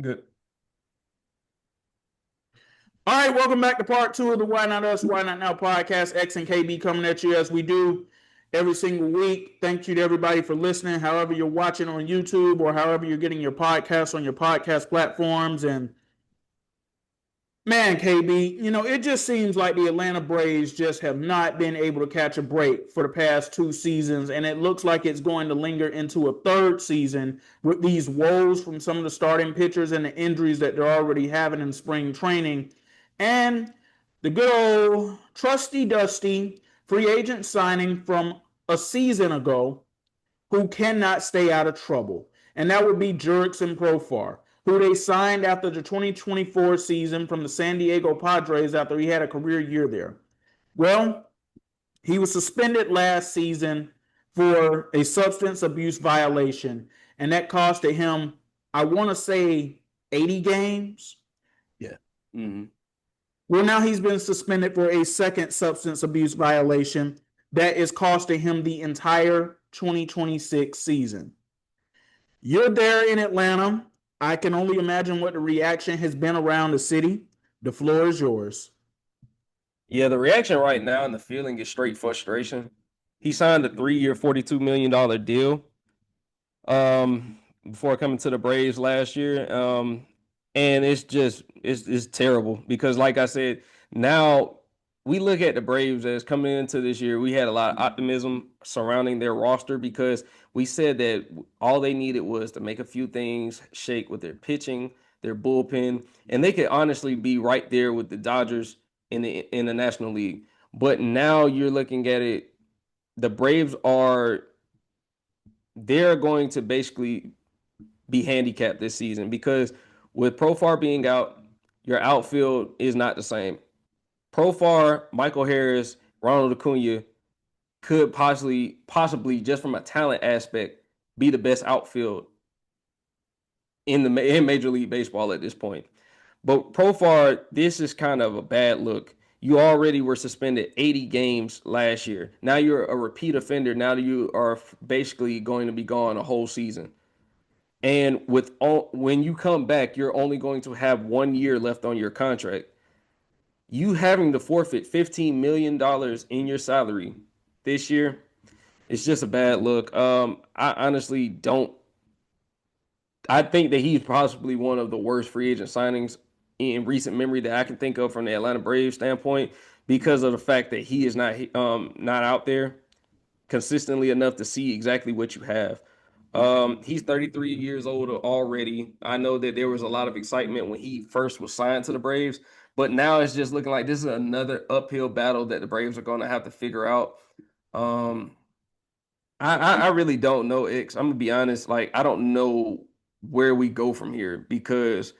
Good. All right, welcome back to part two of the Why Not Us, Why Not Now podcast. X and KB coming at you as we do every single week. Thank you to everybody for listening, however you're watching on YouTube or however you're getting your podcasts on your podcast platforms. And man, KB, it just seems like the Atlanta Braves just have not been able to catch a break for the past two seasons. And it looks like it's going to linger into a third season with these woes from some of the starting pitchers and the injuries that they're already having in spring training. And the good old trusty dusty free agent signing from a season ago who cannot stay out of trouble. And that would be Jurickson Profar, who they signed after the 2024 season from the San Diego Padres after he had a career year there. Well, he was suspended last season for a substance abuse violation, and that costed him, I want to say, 80 games. Yeah. Mm-hmm. Well, now he's been suspended for a second substance abuse violation that is costing him the entire 2026 season. You're there in Atlanta. I can only imagine what the reaction has been around the city. The floor is yours. Yeah, the reaction right now and the feeling is straight frustration. He signed a 3-year, $42 million deal before coming to the Braves last year. And it's terrible because, like I said, now we look at the Braves as coming into this year. We had a lot of optimism surrounding their roster because we said that all they needed was to make a few things shake with their pitching, their bullpen, and they could honestly be right there with the Dodgers in the National League. But now you're looking at it, the Braves they're going to basically be handicapped this season because with Profar being out, your outfield is not the same. Profar, Michael Harris, Ronald Acuna could possibly just from a talent aspect be the best outfield in Major League Baseball at this point. But Profar, this is kind of a bad look. You already were suspended 80 games last year. Now you're a repeat offender. Now you are basically going to be gone a whole season. And when you come back, you're only going to have 1 year left on your contract. You having to forfeit $15 million in your salary this year, it's just a bad look. I honestly don't. I think that he's possibly one of the worst free agent signings in recent memory that I can think of from the Atlanta Braves standpoint because of the fact that he is not out there consistently enough to see exactly what you have. He's 33 years old already. I know that there was a lot of excitement when he first was signed to the Braves, but now it's just looking like this is another uphill battle that the Braves are going to have to figure out. I really don't know, X. I'm gonna be honest. Like, I don't know where we go from here because,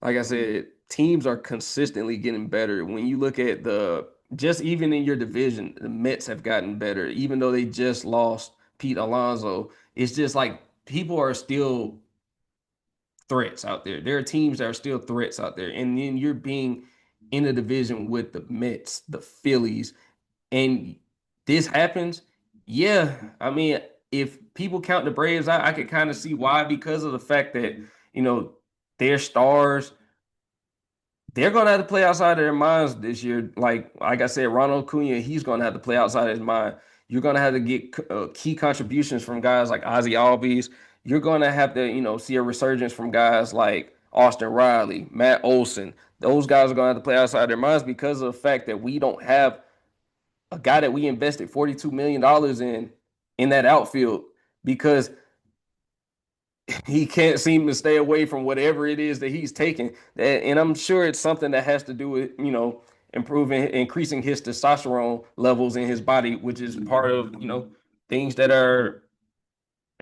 like I said, teams are consistently getting better. When you look at just even in your division, the Mets have gotten better, even though they just lost Pete Alonso. It's just like people are still threats out there. There are teams that are still threats out there. And then you're being in a division with the Mets, the Phillies, and this happens. Yeah, I mean, if people count the Braves, I could kind of see why because of the fact that, their stars, they're going to have to play outside of their minds this year. Like I said, Ronald Acuna, he's going to have to play outside of his mind. You're going to have to get key contributions from guys like Ozzy Albies. You're going to have to, see a resurgence from guys like Austin Riley, Matt Olson. Those guys are going to have to play outside their minds because of the fact that we don't have a guy that we invested $42 million in that outfield because he can't seem to stay away from whatever it is that he's taking. And I'm sure it's something that has to do with, increasing his testosterone levels in his body, which is part of, things that are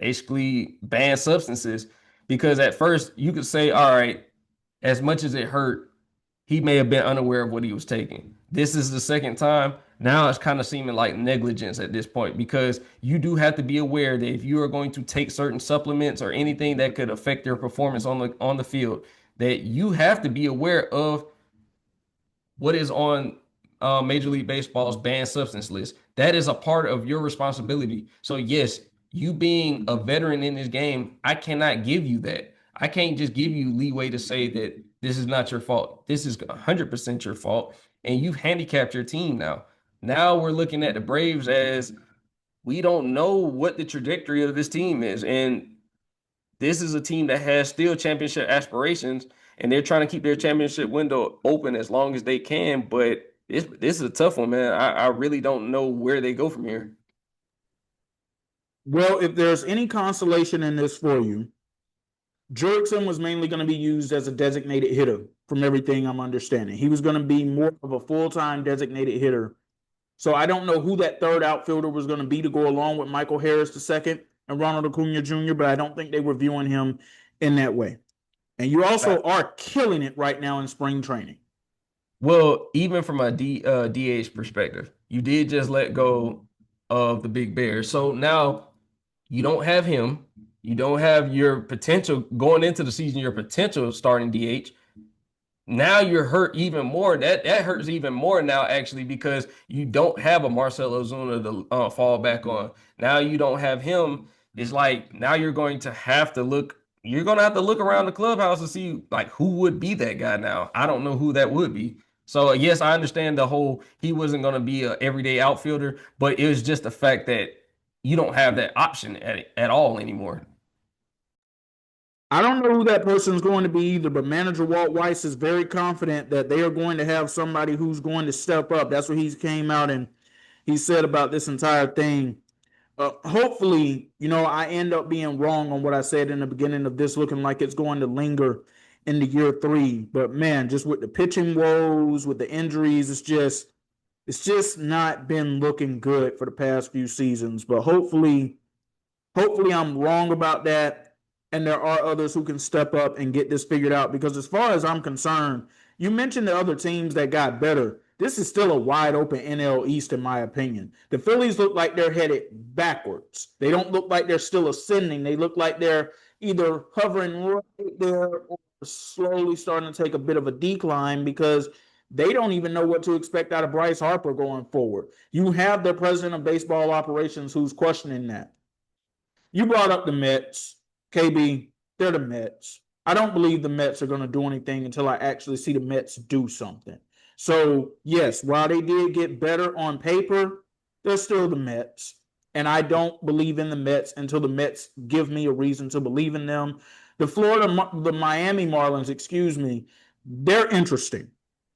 basically banned substances. Because at first you could say, all right, as much as it hurt, he may have been unaware of what he was taking. This is the second time. Now it's kind of seeming like negligence at this point because you do have to be aware that if you are going to take certain supplements or anything that could affect your performance on the field, that you have to be aware of what is on Major League Baseball's banned substance list. That is a part of your responsibility. So yes, you being a veteran in this game, I cannot give you that. I can't just give you leeway to say that this is not your fault. This is 100% your fault. And you've handicapped your team now. Now we're looking at the Braves as we don't know what the trajectory of this team is. And this is a team that has still championship aspirations, and they're trying to keep their championship window open as long as they can. But this is a tough one, man. I really don't know where they go from here. Well, if there's any consolation in this for you, Jurickson was mainly going to be used as a designated hitter from everything I'm understanding. He was going to be more of a full-time designated hitter. So I don't know who that third outfielder was going to be to go along with Michael Harris II and Ronald Acuna Jr., but I don't think they were viewing him in that way. And you also are killing it right now in spring training. Well, even from a DH perspective, you did just let go of the Big Bear. So now you don't have him. You don't have your potential going into the season, your potential starting DH. Now you're hurt even more. That hurts even more now, actually, because you don't have a Marcell Ozuna to fall back on. Now you don't have him. It's like now you're going to have to look. You're going to have to look around the clubhouse to see like who would be that guy now. I don't know who that would be. So yes, I understand the whole he wasn't going to be an everyday outfielder, but it was just the fact that you don't have that option at all anymore. I don't know who that person is going to be either, but manager Walt Weiss is very confident that they are going to have somebody who's going to step up. That's what he came out and he said about this entire thing. Hopefully, I end up being wrong on what I said in the beginning of this, looking like it's going to linger into year 3. But man, just with the pitching woes, with the injuries, it's just not been looking good for the past few seasons. But hopefully I'm wrong about that. And there are others who can step up and get this figured out. Because as far as I'm concerned, you mentioned the other teams that got better. This is still a wide open NL East, in my opinion. The Phillies look like they're headed backwards. They don't look like they're still ascending. They look like they're either hovering right there or slowly starting to take a bit of a decline because they don't even know what to expect out of Bryce Harper going forward. You have the president of baseball operations who's questioning that. You brought up the Mets. KB, they're the Mets. I don't believe the Mets are going to do anything until I actually see the Mets do something. So, yes, while they did get better on paper, they're still the Mets. And I don't believe in the Mets until the Mets give me a reason to believe in them. The Miami Marlins, they're interesting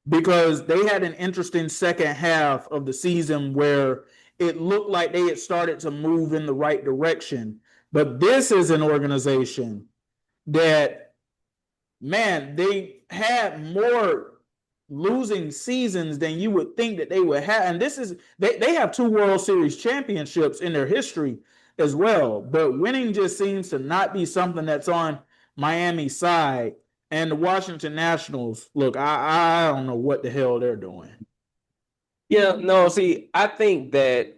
because they had an interesting second half of the season where it looked like they had started to move in the right direction. But this is an organization that, man, they had more losing seasons than you would think that they would have. And they have 2 World Series championships in their history as well. But winning just seems to not be something that's on Miami's side. And the Washington Nationals, look, I don't know what the hell they're doing. Yeah, no, see, I think that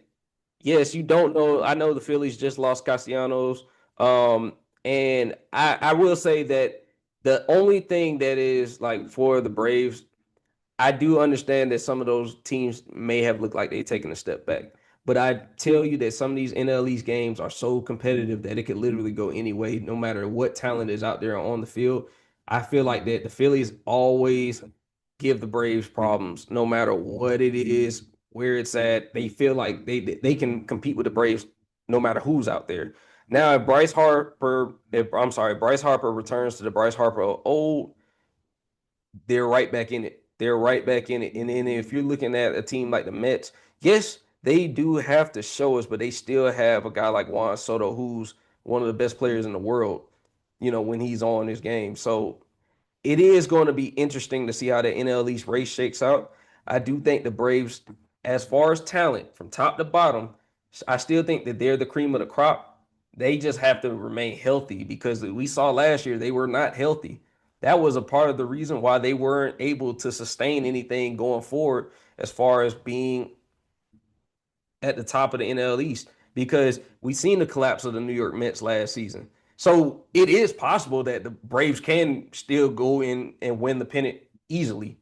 yes, you don't know. I know the Phillies just lost Castellanos. And I will say that the only thing that is like for the Braves, I do understand that some of those teams may have looked like they're taking a step back. But I tell you that some of these NL East games are so competitive that it could literally go any way, no matter what talent is out there on the field. I feel like that the Phillies always give the Braves problems, no matter what it is, where it's at. They feel like they can compete with the Braves no matter who's out there. Now, Bryce Harper returns to the Bryce Harper of old, they're right back in it. They're right back in it. And then if you're looking at a team like the Mets, yes, they do have to show us, but they still have a guy like Juan Soto, who's one of the best players in the world, when he's on his game. So it is going to be interesting to see how the NL East race shakes out. I do think the Braves, as far as talent from top to bottom, I still think that they're the cream of the crop. They just have to remain healthy because we saw last year they were not healthy. That was a part of the reason why they weren't able to sustain anything going forward as far as being at the top of the NL East because we seen the collapse of the New York Mets last season. So it is possible that the Braves can still go in and win the pennant easily.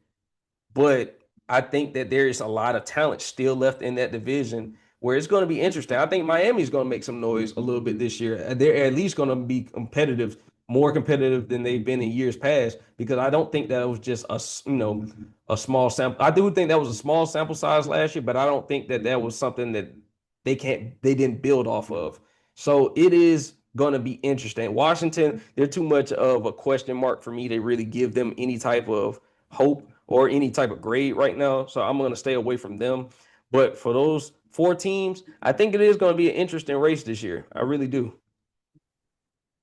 But I think that there is a lot of talent still left in that division where it's going to be interesting. I think Miami's going to make some noise a little bit this year. They're at least going to be competitive more competitive than they've been in years past, because I don't think that was just a small sample. I do think that was a small sample size last year, but I don't think that that was something that they didn't build off of. So it is going to be interesting. Washington, they're too much of a question mark for me to really give them any type of hope or any type of grade right now. So I'm going to stay away from them. But for those four teams, I think it is going to be an interesting race this year. I really do.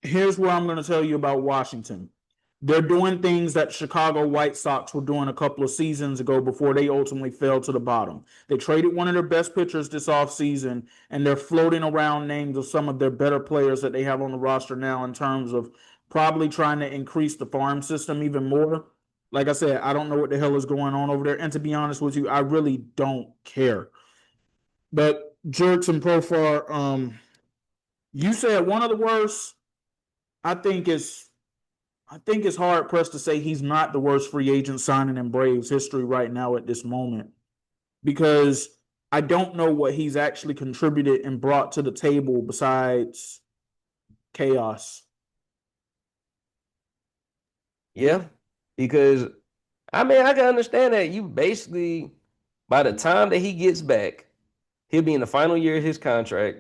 Here's what I'm going to tell you about Washington. They're doing things that Chicago White Sox were doing a couple of seasons ago before they ultimately fell to the bottom. They traded one of their best pitchers this offseason, and they're floating around names of some of their better players that they have on the roster now in terms of probably trying to increase the farm system even more. Like I said, I don't know what the hell is going on over there. And to be honest with you, I really don't care. But Jurickson Profar, you said one of the worst. I think it's I think it's hard pressed to say he's not the worst free agent signing in Braves history right now at this moment, because I don't know what he's actually contributed and brought to the table besides chaos. Yeah, because I mean, I can understand that you basically, by the time that he gets back, he'll be in the final year of his contract.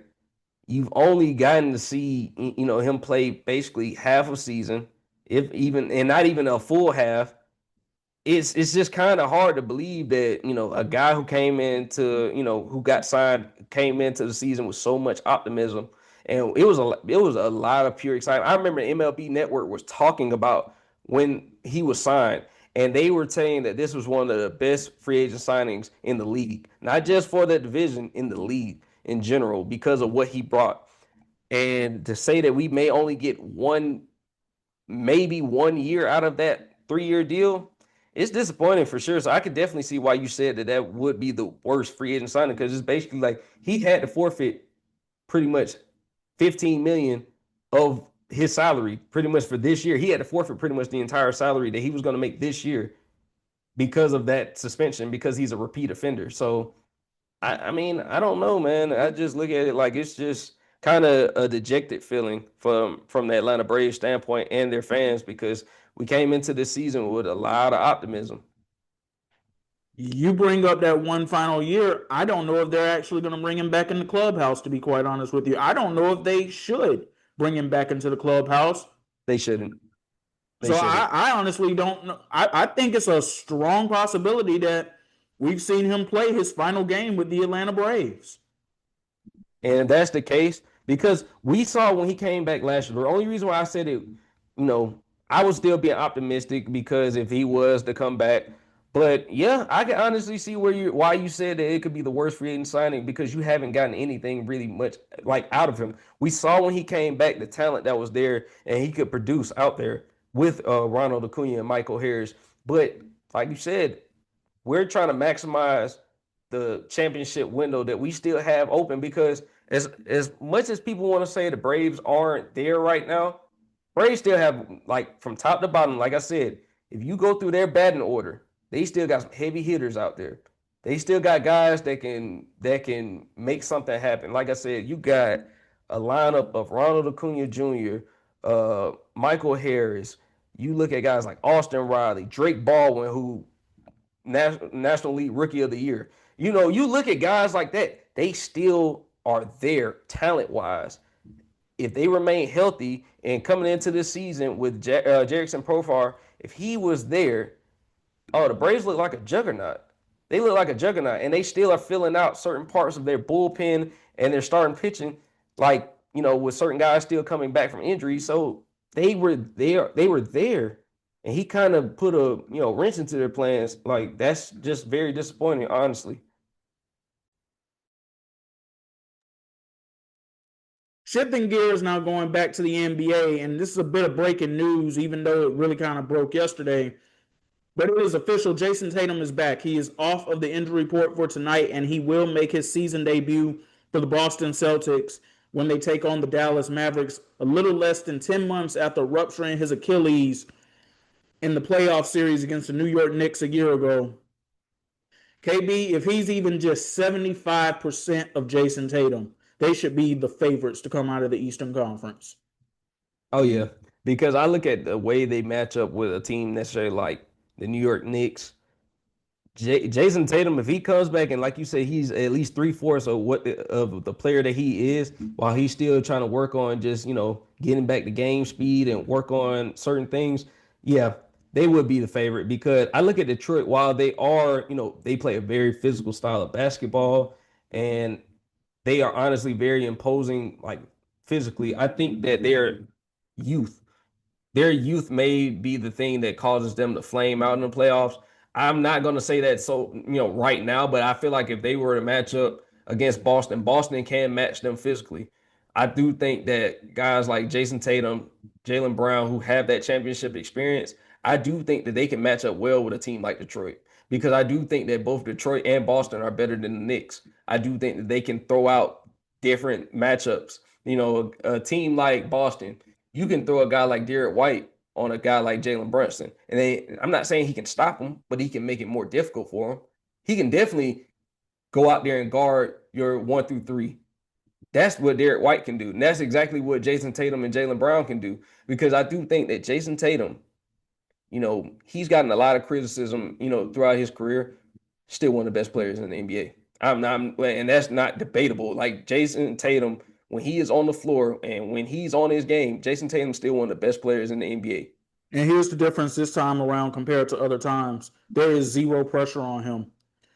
You've only gotten to see, him play basically half a season, if even, and not even a full half. It's just kind of hard to believe that a guy who came into who got signed came into the season with so much optimism, and it was a lot of pure excitement. I remember MLB Network was talking about when he was signed, and they were saying that this was one of the best free agent signings in the league, not just for the division, in the league in general, because of what he brought. And to say that we may only get maybe 1 year out of that 3-year deal, it's disappointing for sure. So I could definitely see why you said that that would be the worst free agent signing, because it's basically like he had to forfeit pretty much 15 million of his salary pretty much for this year. He had to forfeit pretty much the entire salary that he was going to make this year because of that suspension, because he's a repeat offender. So I mean, I don't know, man. I just look at it like it's just kind of a dejected feeling from the Atlanta Braves standpoint and their fans, because we came into this season with a lot of optimism. You bring up that one final year. I don't know if they're actually going to bring him back in the clubhouse, to be quite honest with you. I don't know if they should bring him back into the clubhouse. They shouldn't. So I honestly don't know. I think it's a strong possibility that we've seen him play his final game with the Atlanta Braves. And that's the case because we saw when he came back last year. The only reason why I said it, I would still be optimistic because if he was to come back. But yeah, I can honestly see why you said that it could be the worst free agent signing, because you haven't gotten anything really much like out of him. We saw when he came back the talent that was there, and he could produce out there with Ronald Acuna and Michael Harris. But like you said, we're trying to maximize the championship window that we still have open, because as much as people want to say the Braves aren't there right now, Braves still have, like, from top to bottom, like I said, if you go through their batting order, they still got some heavy hitters out there. They still got guys that can make something happen. Like I said, you got a lineup of Ronald Acuna Jr., Michael Harris. You look at guys like Austin Riley, Drake Baldwin, who National League Rookie of the Year. You look at guys like that, they still are there talent wise. If they remain healthy and coming into this season with Jurickson Profar, if he was there, oh, the Braves look like a juggernaut. They look like a juggernaut, and they still are filling out certain parts of their bullpen and their starting pitching, like, with certain guys still coming back from injury. So they were there. They were there, and he kind of put a wrench into their plans. Like, that's just very disappointing, honestly. Shifting gears now, going back to the NBA, and this is a bit of breaking news, even though it really kind of broke yesterday. But it is official. Jayson Tatum is back. He is off of the injury report for tonight, and he will make his season debut for the Boston Celtics when they take on the Dallas Mavericks a little less than 10 months after rupturing his Achilles in the playoff series against the New York Knicks a year ago. KB, if he's even just 75% of Jayson Tatum, they should be the favorites to come out of the Eastern Conference. Oh yeah, because I look at the way they match up with a team necessarily like the New York Knicks. Jayson Tatum, if he comes back and like you say, he's at least three-fourths of what of the player that he is, while he's still trying to work on just getting back to game speed and work on certain things, yeah, they would be the favorite because I look at Detroit while they are they play a very physical style of basketball and they are honestly very imposing like physically. I think that youth their youth may be the thing that causes them to flame out in the playoffs. I'm not going to say that right now, but I feel like if they were to match up against Boston, Boston can match them physically. I do think that guys like Jayson Tatum, Jaylen Brown, who have that championship experience, I do think that they can match up well with a team like Detroit because I do think that both Detroit and Boston are better than the Knicks. I do think that they can throw out different matchups. A team like Boston, you can throw a guy like Derek White on a guy like Jalen Brunson. I'm not saying he can stop him, but he can make it more difficult for him. He can definitely go out there and guard your 1 through 3. That's what Derek White can do. And that's exactly what Jayson Tatum and Jaylen Brown can do. Because I do think that Jayson Tatum, he's gotten a lot of criticism, throughout his career. Still one of the best players in the NBA. I'm not, and that's not debatable. Like Jayson Tatum, when he is on the floor and when he's on his game, Jayson Tatum's still one of the best players in the NBA. And here's the difference this time around compared to other times. There is zero pressure on him.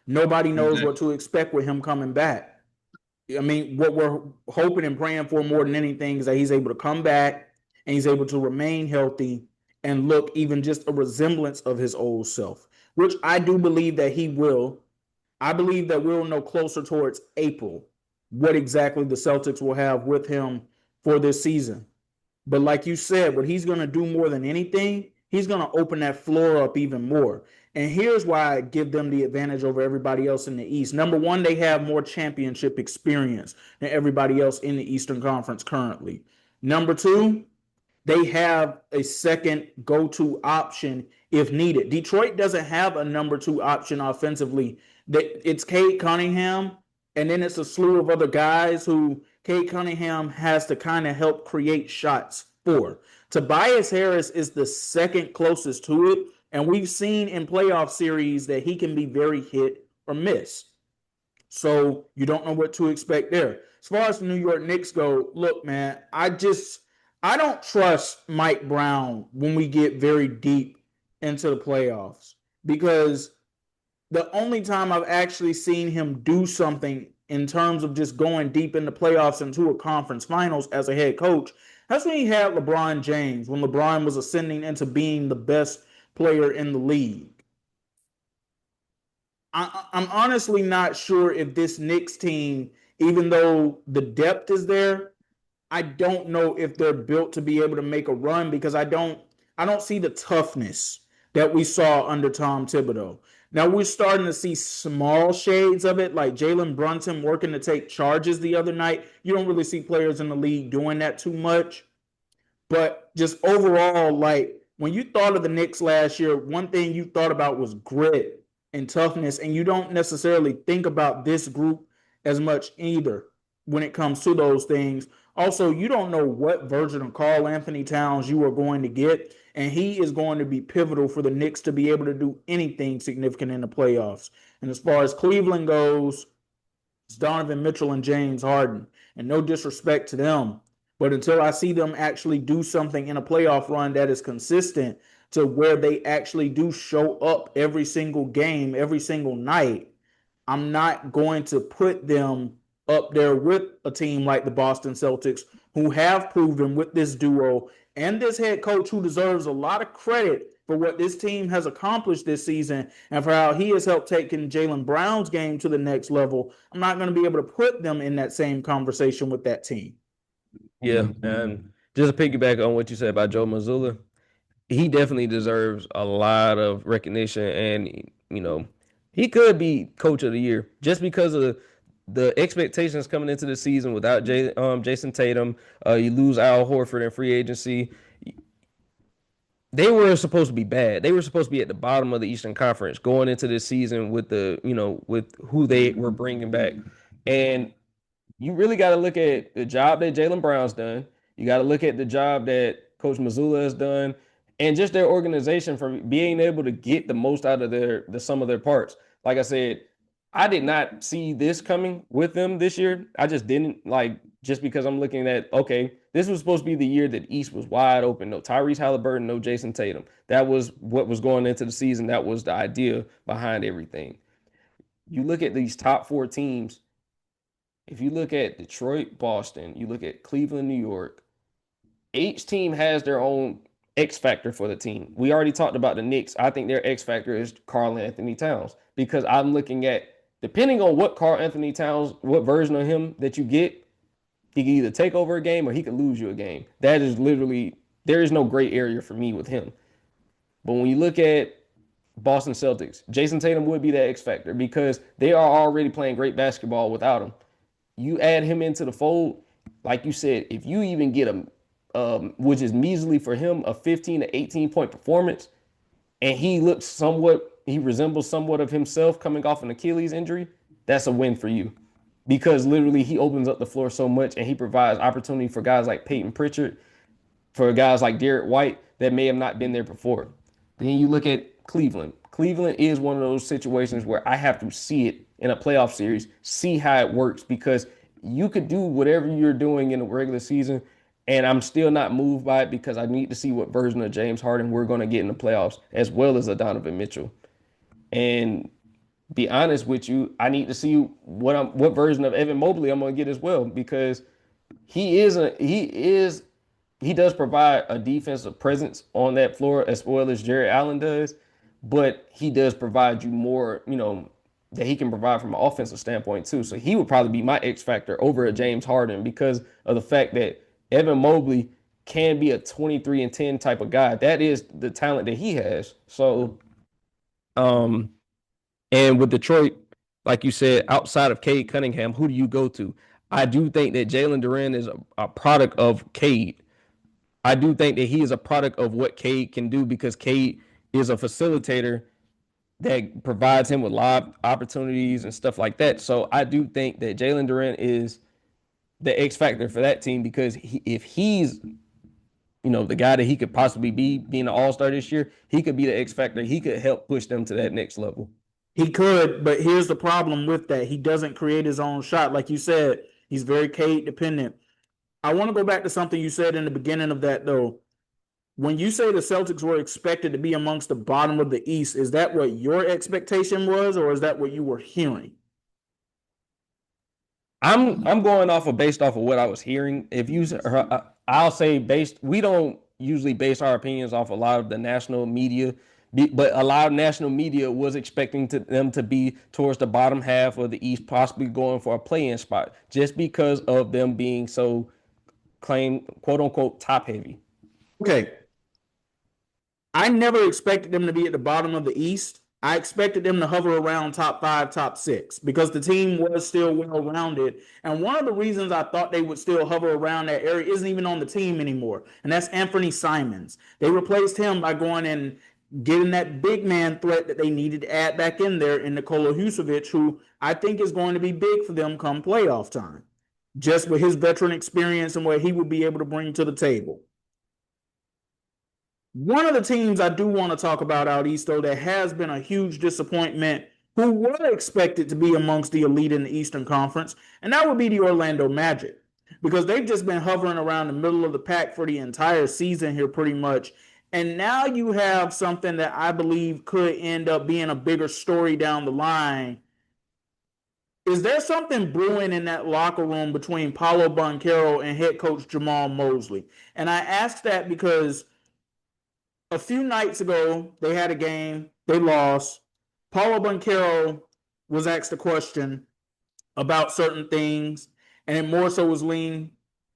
Nobody knows what to expect with him coming back. I mean, what we're hoping and praying for more than anything is that he's able to come back and he's able to remain healthy and look even just a resemblance of his old self, which I do believe that he will. I believe that we'll know closer towards April what exactly the Celtics will have with him for this season. But like you said, what he's going to do more than anything, he's going to open that floor up even more. And here's why I give them the advantage over everybody else in the East. Number one, they have more championship experience than everybody else in the Eastern Conference currently. Number two, they have a second go-to option if needed. Detroit doesn't have a number two option offensively. It's Cade Cunningham, and then it's a slew of other guys who Cade Cunningham has to kind of help create shots for. Tobias Harris is the second closest to it, and we've seen in playoff series that he can be very hit or miss. So you don't know what to expect there. As far as the New York Knicks go, look, man, I don't trust Mike Brown when we get very deep into the playoffs because the only time I've actually seen him do something in terms of just going deep in the playoffs into a conference finals as a head coach, that's when he had LeBron James, when LeBron was ascending into being the best player in the league. I'm honestly not sure if this Knicks team, even though the depth is there, I don't know if they're built to be able to make a run because I don't see the toughness that we saw under Tom Thibodeau. Now we're starting to see small shades of it, like Jalen Brunson working to take charges the other night. You don't really see players in the league doing that too much. But just overall, like when you thought of the Knicks last year, one thing you thought about was grit and toughness, and you don't necessarily think about this group as much either when it comes to those things. Also, you don't know what version of Karl Anthony Towns you are going to get, and he is going to be pivotal for the Knicks to be able to do anything significant in the playoffs. And as far as Cleveland goes, it's Donovan Mitchell and James Harden. And no disrespect to them, but until I see them actually do something in a playoff run that is consistent to where they actually do show up every single game, every single night, I'm not going to put them up there with a team like the Boston Celtics, who have proven with this duo and this head coach who deserves a lot of credit for what this team has accomplished this season and for how he has helped taking Jaylen Brown's game to the next level. I'm not going to be able to put them in that same conversation with that team. Yeah, and just to piggyback on what you said about Joe Mazzulla, he definitely deserves a lot of recognition, and he could be coach of the year just because of the expectations coming into the season without Jayson Tatum. You lose Al Horford in free agency. They were supposed to be bad. They were supposed to be at the bottom of the Eastern Conference going into this season with with who they were bringing back, and you really got to look at the job that Jaylen Brown's done. You got to look at the job that Coach Mazzulla has done, and just their organization for being able to get the most out of the sum of their parts. Like I said, I did not see this coming with them this year. I just didn't, like, just because I'm looking at, okay, this was supposed to be the year that East was wide open. No Tyrese Halliburton, no Jayson Tatum. That was what was going into the season. That was the idea behind everything. You look at these top four teams. If you look at Detroit, Boston, you look at Cleveland, New York, each team has their own X factor for the team. We already talked about the Knicks. I think their X factor is Karl Anthony Towns, because I'm looking at, depending on what Karl Anthony Towns, what version of him that you get, he can either take over a game or he could lose you a game. That is literally, there is no gray area for me with him. But when you look at Boston Celtics, Jayson Tatum would be that X factor because they are already playing great basketball without him. You add him into the fold, like you said, if you even get him, which is measly for him, a 15 to 18 point performance, and he looks somewhat, he resembles somewhat of himself coming off an Achilles injury, that's a win for you. Because literally he opens up the floor so much and he provides opportunity for guys like Peyton Pritchard, for guys like Derek White that may have not been there before. Then you look at Cleveland. Cleveland is one of those situations where I have to see it in a playoff series, see how it works, because you could do whatever you're doing in the regular season, and I'm still not moved by it because I need to see what version of James Harden we're going to get in the playoffs, as well as a Donovan Mitchell. And be honest with you, I need to see what version of Evan Mobley I'm going to get as well, because he does provide a defensive presence on that floor as well as Jared Allen does, but he does provide you more, that he can provide from an offensive standpoint too. So he would probably be my X factor over a James Harden because of the fact that Evan Mobley can be a 23-10 type of guy. That is the talent that he has. So, and with Detroit, like you said, outside of Cade Cunningham, who do you go to? I do think that Jalen Duren is a product of Cade. I do think that he is a product of what Cade can do, because Cade is a facilitator that provides him with live opportunities and stuff like that. So I do think that Jalen Duren is the X factor for that team, because if he's the guy that he could possibly be, being an all-star this year, he could be the X factor. He could help push them to that next level. He could, but here's the problem with that. He doesn't create his own shot. Like you said, he's very Cade dependent. I want to go back to something you said in the beginning of that, though. When you say the Celtics were expected to be amongst the bottom of the East, is that what your expectation was, or is that what you were hearing? I'm going based off of what I was hearing. I'll say we don't usually base our opinions off a lot of the national media, but a lot of national media was expecting them to be towards the bottom half of the East, possibly going for a play-in spot, just because of them being so claimed, quote unquote, top heavy. Okay. I never expected them to be at the bottom of the East. I expected them to hover around top 5, top 6, because the team was still well-rounded. And one of the reasons I thought they would still hover around that area isn't even on the team anymore, and that's Anthony Simons. They replaced him by going and getting that big man threat that they needed to add back in there in Nikola Vucevic, who I think is going to be big for them come playoff time, just with his veteran experience and what he would be able to bring to the table. One of the teams I do want to talk about out East, though, that has been a huge disappointment, who were expected to be amongst the elite in the Eastern Conference, and that would be the Orlando Magic, because they've just been hovering around the middle of the pack for the entire season here pretty much. And now you have something that I believe could end up being a bigger story down the line. Is there something brewing in that locker room between Paolo Banchero and head coach Jamal Mosley? And I ask that because a few nights ago, they had a game, they lost. Paolo Banchero was asked a question about certain things, and it more so was leaned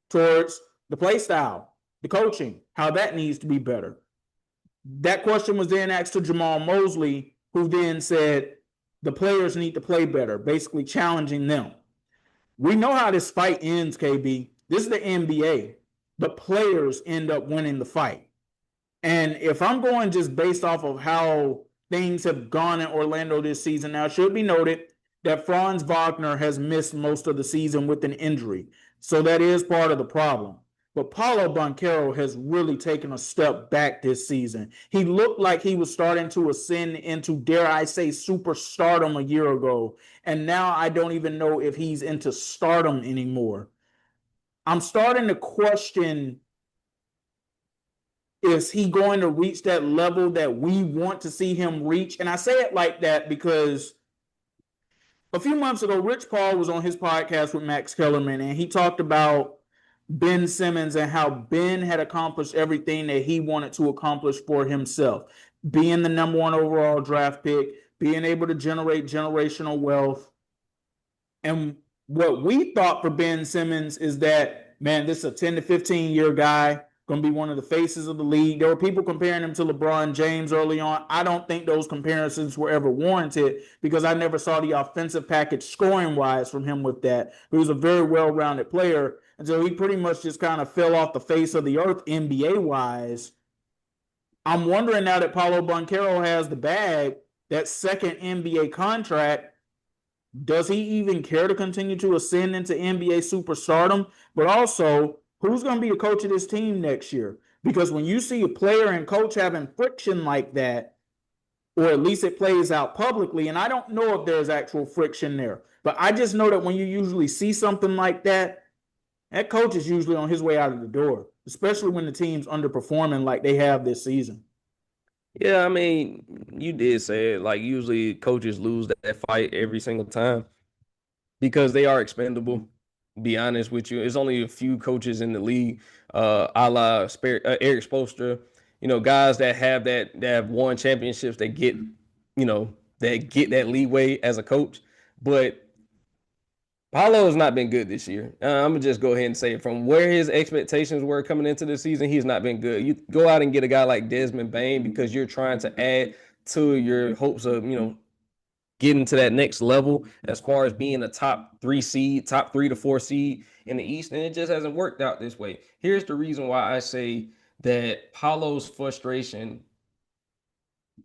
towards the play style, the coaching, how that needs to be better. That question was then asked to Jamal Mosley, who then said the players need to play better, basically challenging them. We know how this fight ends, KB. This is the NBA. The players end up winning the fight. And if I'm going just based off of how things have gone in Orlando this season, now it should be noted that Franz Wagner has missed most of the season with an injury. So that is part of the problem. But Paulo Banchero has really taken a step back this season. He looked like he was starting to ascend into, dare I say, superstardom a year ago. And now I don't even know if he's into stardom anymore. I'm starting to question, is he going to reach that level that we want to see him reach? And I say it like that because a few months ago, Rich Paul was on his podcast with Max Kellerman, and he talked about Ben Simmons and how Ben had accomplished everything that he wanted to accomplish for himself. Being the number one overall draft pick, being able to generate generational wealth. And what we thought for Ben Simmons is that, man, this is a 10 to 15 year guy, going to be one of the faces of the league. There were people comparing him to LeBron James early on. I don't think those comparisons were ever warranted because I never saw the offensive package scoring wise from him with that. He was a very well rounded player. And so he pretty much just kind of fell off the face of the earth NBA wise. I'm wondering now that Paulo Banchero has the bag, that second NBA contract, does he even care to continue to ascend into NBA superstardom? But also, who's going to be the coach of this team next year? Because when you see a player and coach having friction like that, or at least it plays out publicly, and I don't know if there's actual friction there, but I just know that when you usually see something like that, that coach is usually on his way out of the door, especially when the team's underperforming like they have this season. Yeah, I mean, you did say it. Like usually coaches lose that fight every single time because they are expendable. Be honest with you, there's only a few coaches in the league, a la Eric Spoelstra, guys that have won championships that get, that get that leeway as a coach. But Paulo has not been good this year. I'm gonna just go ahead and say it. From where his expectations were coming into the season, he's not been good. You go out and get a guy like Desmond Bane because you're trying to add to your hopes of, getting to that next level as far as being a top 3 to 4 seed in the East, and it just hasn't worked out this way. Here's the reason why I say that Paulo's frustration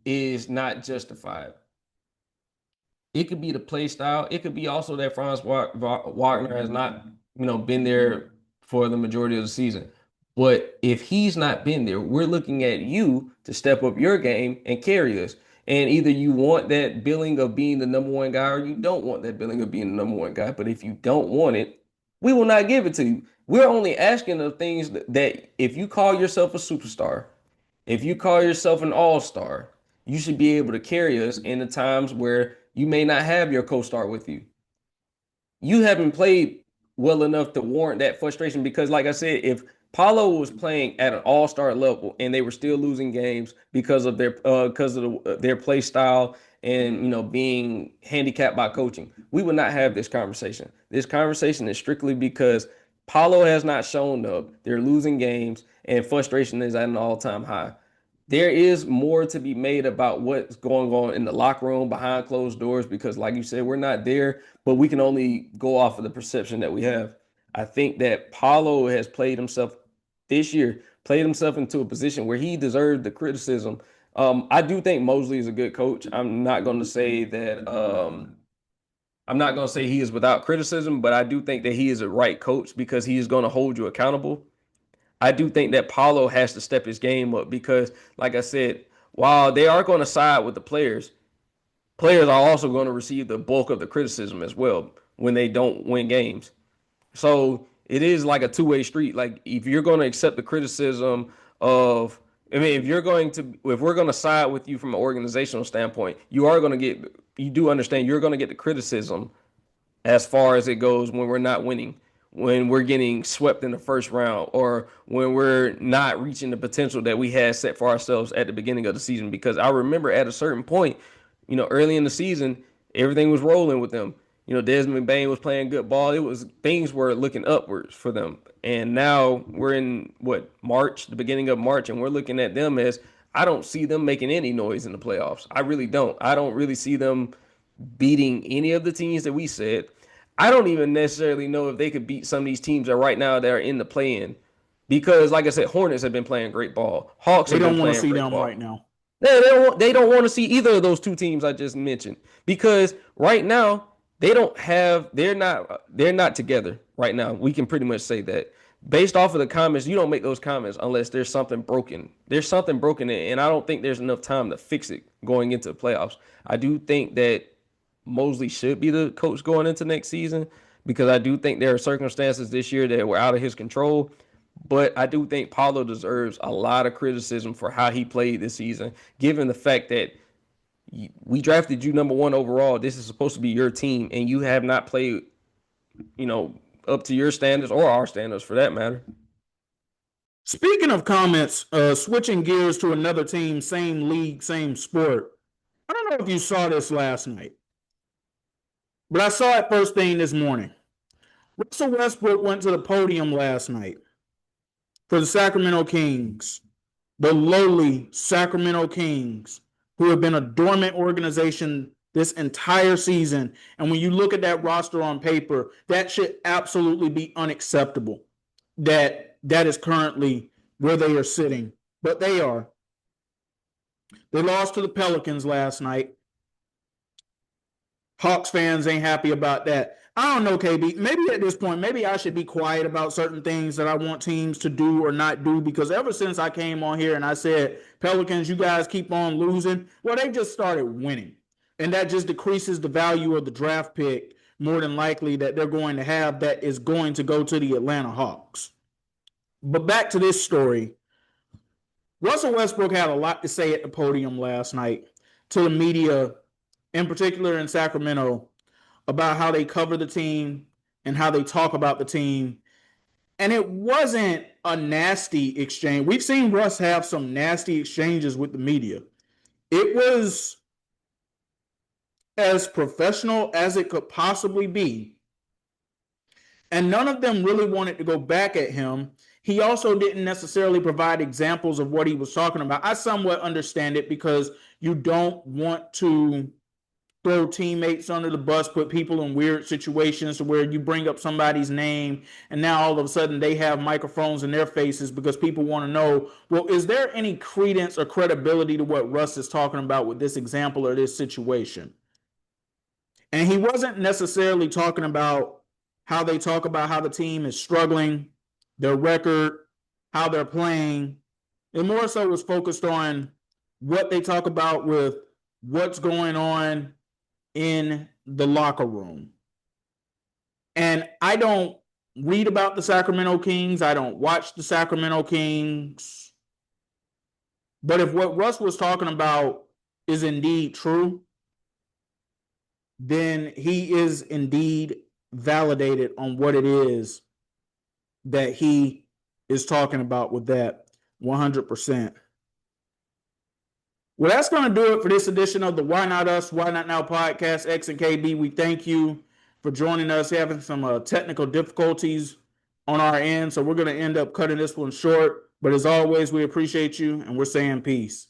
is not justified. It could be the play style. It could be also that Franz Wagner has not, been there for the majority of the season. But if he's not been there, we're looking at you to step up your game and carry us. And either you want that billing of being the number one guy or you don't want that billing of being the number one guy. But if you don't want it, we will not give it to you. We're only asking of things that if you call yourself a superstar, if you call yourself an all-star, you should be able to carry us in the times where you may not have your co-star with you. You haven't played well enough to warrant that frustration because, like I said, if Paulo was playing at an all-star level and they were still losing games because of their play style and being handicapped by coaching, we would not have this conversation. This conversation is strictly because Paulo has not shown up. They're losing games and frustration is at an all-time high. There is more to be made about what's going on in the locker room behind closed doors because, like you said, we're not there, but we can only go off of the perception that we have. I think that Paulo has played himself this year, played himself into a position where he deserved the criticism. I do think Mosley is a good coach. I'm not going to say that. I'm not going to say he is without criticism, but I do think that he is a right coach because he is going to hold you accountable. I do think that Paulo has to step his game up because, like I said, while they are going to side with the players, players are also going to receive the bulk of the criticism as well when they don't win games. So it is like a two-way street. Like if you're going to accept the criticism of, I mean, if we're going to side with you from an organizational standpoint, you do understand you're going to get the criticism as far as it goes when we're not winning, when we're getting swept in the first round, or when we're not reaching the potential that we had set for ourselves at the beginning of the season. Because I remember at a certain point, early in the season, everything was rolling with them. Desmond Bane was playing good ball. Things were looking upwards for them. And now we're in March, the beginning of March, and we're looking at them as I don't see them making any noise in the playoffs. I really don't. I don't really see them beating any of the teams that we said. I don't even necessarily know if they could beat some of these teams that right now that are in the play-in. Because, like I said, Hornets have been playing great ball. Hawks have been playing great ball. They don't want to see them right now. They don't want to see either of those two teams I just mentioned. Because right now, they're not together right now. We can pretty much say that. based off of the comments, you don't make those comments unless there's something broken. There's something broken, and I don't think there's enough time to fix it going into the playoffs. I do think that Mosley should be the coach going into next season because I do think there are circumstances this year that were out of his control. But I do think Paulo deserves a lot of criticism for how he played this season, given the fact that we drafted you number one overall. This is supposed to be your team, and you have not played, up to your standards or our standards for that matter. Speaking of comments, switching gears to another team, same league, same sport. I don't know if you saw this last night, but I saw it first thing this morning. Russell Westbrook went to the podium last night for the Sacramento Kings, the lowly Sacramento Kings, who have been a dormant organization this entire season. And when you look at that roster on paper, that should absolutely be unacceptable that is currently where they are sitting. But they are. They lost to the Pelicans last night. Hawks fans ain't happy about that. I don't know, KB. Maybe at this point, maybe I should be quiet about certain things that I want teams to do or not do, because ever since I came on here and I said, Pelicans, you guys keep on losing, well, they just started winning. And that just decreases the value of the draft pick more than likely that they're going to have that is going to go to the Atlanta Hawks. But back to this story. Russell Westbrook had a lot to say at the podium last night to the media, in particular in Sacramento, about how they cover the team and how they talk about the team. And it wasn't a nasty exchange. We've seen Russ have some nasty exchanges with the media. It was as professional as it could possibly be. And none of them really wanted to go back at him. He also didn't necessarily provide examples of what he was talking about. I somewhat understand it because you don't want to throw teammates under the bus, put people in weird situations where you bring up somebody's name and now all of a sudden they have microphones in their faces because people want to know, well, is there any credence or credibility to what Russ is talking about with this example or this situation? And he wasn't necessarily talking about how they talk about how the team is struggling, their record, how they're playing. It more so was focused on what they talk about with what's going on in the locker room. And I don't read about the Sacramento Kings. I don't watch the Sacramento Kings. But if what Russ was talking about is indeed true, then he is indeed validated on what it is that he is talking about with that 100%. Well, that's going to do it for this edition of the Why Not Us, Why Not Now podcast. X and KB, we thank you for joining us, having some technical difficulties on our end. So we're going to end up cutting this one short. But as always, we appreciate you and we're saying peace.